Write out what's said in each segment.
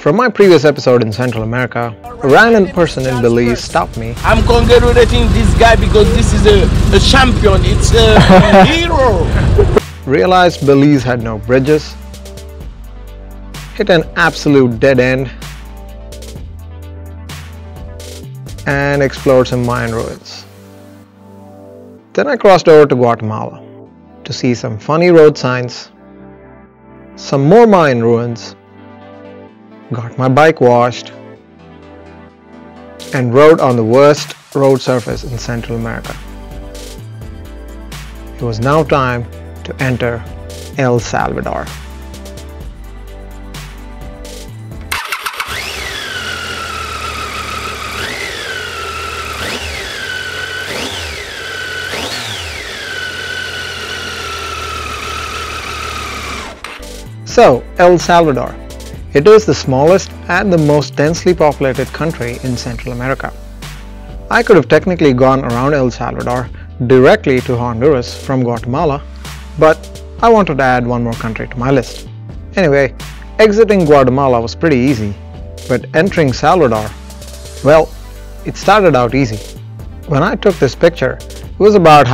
From my previous episode in Central America, a random person in Belize stopped me. I'm congratulating this guy because this is a champion, it's a hero. Realized Belize had no bridges, hit an absolute dead end, and explored some Mayan ruins. Then I crossed over to Guatemala to see some funny road signs, some more Mayan ruins, got my bike washed, and rode on the worst road surface in Central America. It was now time to enter El Salvador. So, El Salvador. It is the smallest and the most densely populated country in Central America. I could have technically gone around El Salvador directly to Honduras from Guatemala, but I wanted to add one more country to my list. Anyway, exiting Guatemala was pretty easy, but entering Salvador, well, it started out easy. When I took this picture, it was about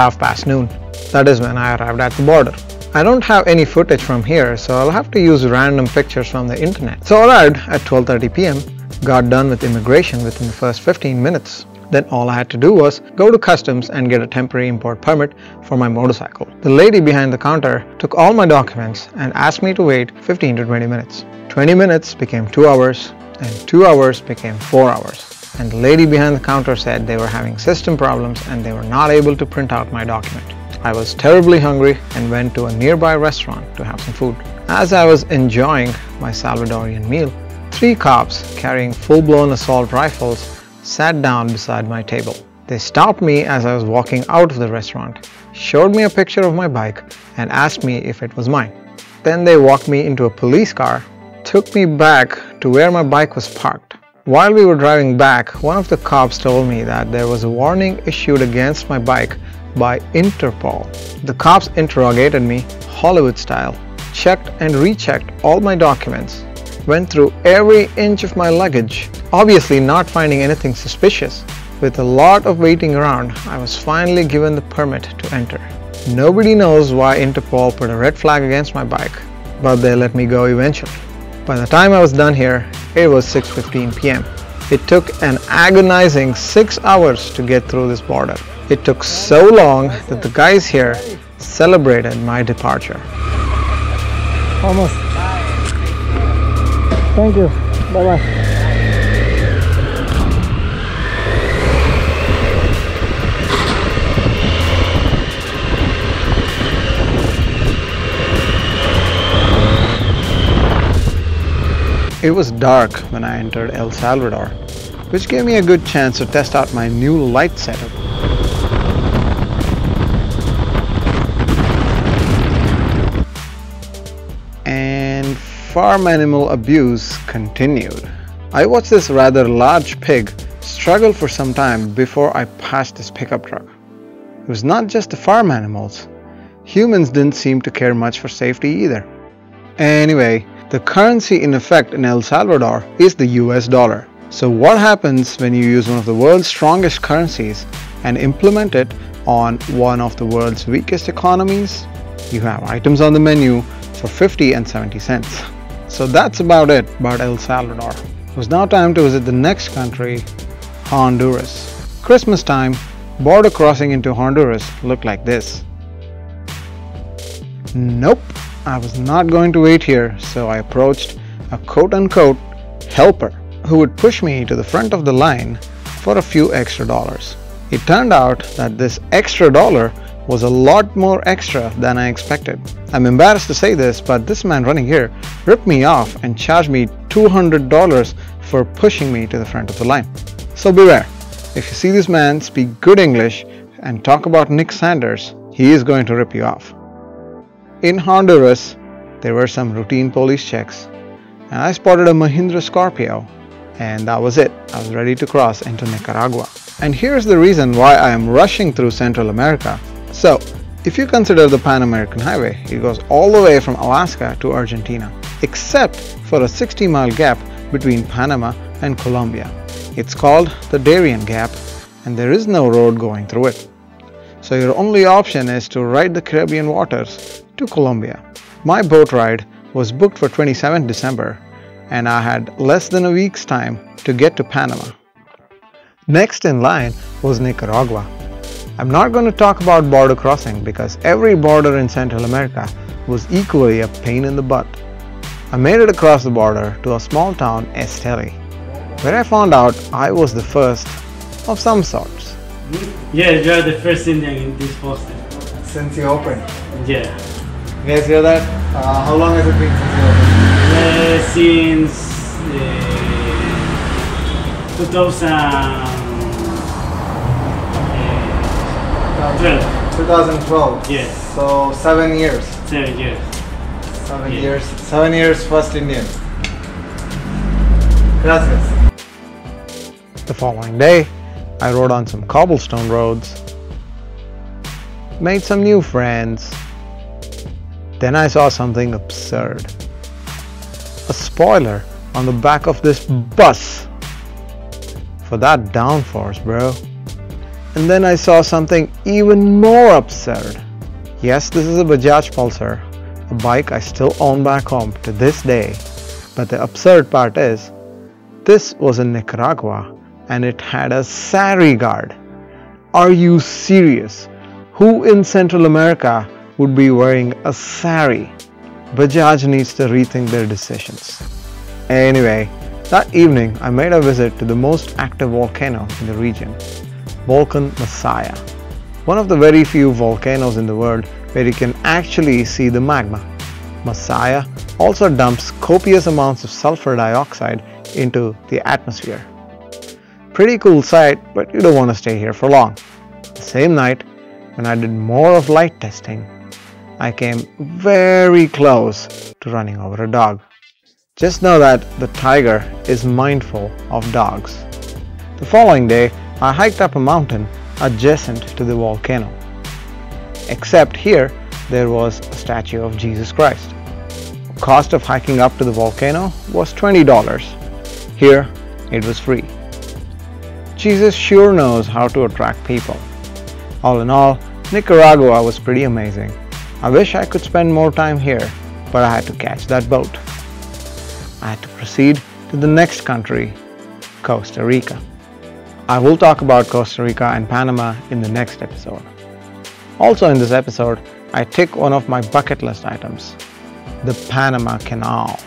noon. That is when I arrived at the border. I don't have any footage from here, so I'll have to use random pictures from the internet. So I arrived at 12:30 p.m, got done with immigration within the first 15 minutes. Then all I had to do was go to customs and get a temporary import permit for my motorcycle. The lady behind the counter took all my documents and asked me to wait 15 to 20 minutes. 20 minutes became 2 hours, and 2 hours became 4 hours. And the lady behind the counter said they were having system problems and they were not able to print out my document. I was terribly hungry and went to a nearby restaurant to have some food. As I was enjoying my Salvadorian meal, 3 cops carrying full-blown assault rifles sat down beside my table. They stopped me as I was walking out of the restaurant, showed me a picture of my bike and asked me if it was mine. Then they walked me into a police car, took me back to where my bike was parked. While we were driving back, one of the cops told me that there was a warning issued against my bike by Interpol. The cops interrogated me Hollywood style, checked and rechecked all my documents, went through every inch of my luggage, obviously not finding anything suspicious. With a lot of waiting around, I was finally given the permit to enter. Nobody knows why Interpol put a red flag against my bike, but they let me go eventually. By the time I was done here, it was 6:15 p.m. It took an agonizing 6 hours to get through this border. It took so long that the guys here celebrated my departure. Almost. Thank you. Bye-bye. It was dark when I entered El Salvador, which gave me a good chance to test out my new light setup. And farm animal abuse continued. I watched this rather large pig struggle for some time before I passed this pickup truck. It was not just the farm animals. Humans didn't seem to care much for safety either. Anyway, the currency in effect in El Salvador is the US dollar. So what happens when you use one of the world's strongest currencies and implement it on one of the world's weakest economies? You have items on the menu for 50 and 70 cents. So that's about it about El Salvador. It was now time to visit the next country, Honduras. Christmas time, border crossing into Honduras looked like this. Nope, I was not going to wait here, so I approached a quote-unquote helper who would push me to the front of the line for a few extra dollars. It turned out that this extra dollar was a lot more extra than I expected. I'm embarrassed to say this, but this man running here ripped me off and charged me $200 for pushing me to the front of the line. So beware, if you see this man speak good English and talk about Nick Sanders, he is going to rip you off. In Honduras, there were some routine police checks, and I spotted a Mahindra Scorpio, and that was it. I was ready to cross into Nicaragua. And here's the reason why I am rushing through Central America. So, if you consider the Pan American Highway, it goes all the way from Alaska to Argentina, except for a 60-mile gap between Panama and Colombia. It's called the Darien Gap and there is no road going through it. So your only option is to ride the Caribbean waters to Colombia. My boat ride was booked for 27th December and I had less than a week's time to get to Panama. Next in line was Nicaragua. I'm not going to talk about border crossing because every border in Central America was equally a pain in the butt. I made it across the border to a small town, Esteli, where I found out I was the first of some sorts. Yeah, you are the first Indian in this poster. Since you opened? Yeah. You guys hear that? How long has it been since you opened? Since 2012. Yes. So 7 years. 7 years. 7 Yeah. years. 7 years first Indian. Gracias. The following day, I rode on some cobblestone roads, made some new friends. Then I saw something absurd. A spoiler on the back of this bus. For that downforce, bro. And then I saw something even more absurd. Yes, this is a Bajaj Pulsar, a bike I still own back home to this day. But the absurd part is, this was in Nicaragua and it had a sari guard. Are you serious? Who in Central America would be wearing a sari? Bajaj needs to rethink their decisions. Anyway, that evening I made a visit to the most active volcano in the region, Volcan Masaya, one of the very few volcanoes in the world where you can actually see the magma. Masaya also dumps copious amounts of sulfur dioxide into the atmosphere. Pretty cool sight, but you don't want to stay here for long. The same night, when I did more of light testing, I came very close to running over a dog. Just know that the tiger is mindful of dogs. The following day, I hiked up a mountain adjacent to the volcano. Except here, there was a statue of Jesus Christ. The cost of hiking up to the volcano was $20. Here, it was free. Jesus sure knows how to attract people. All in all, Nicaragua was pretty amazing. I wish I could spend more time here, but I had to catch that boat. I had to proceed to the next country, Costa Rica. I will talk about Costa Rica and Panama in the next episode. Also in this episode, I tick one of my bucket list items, the Panama Canal.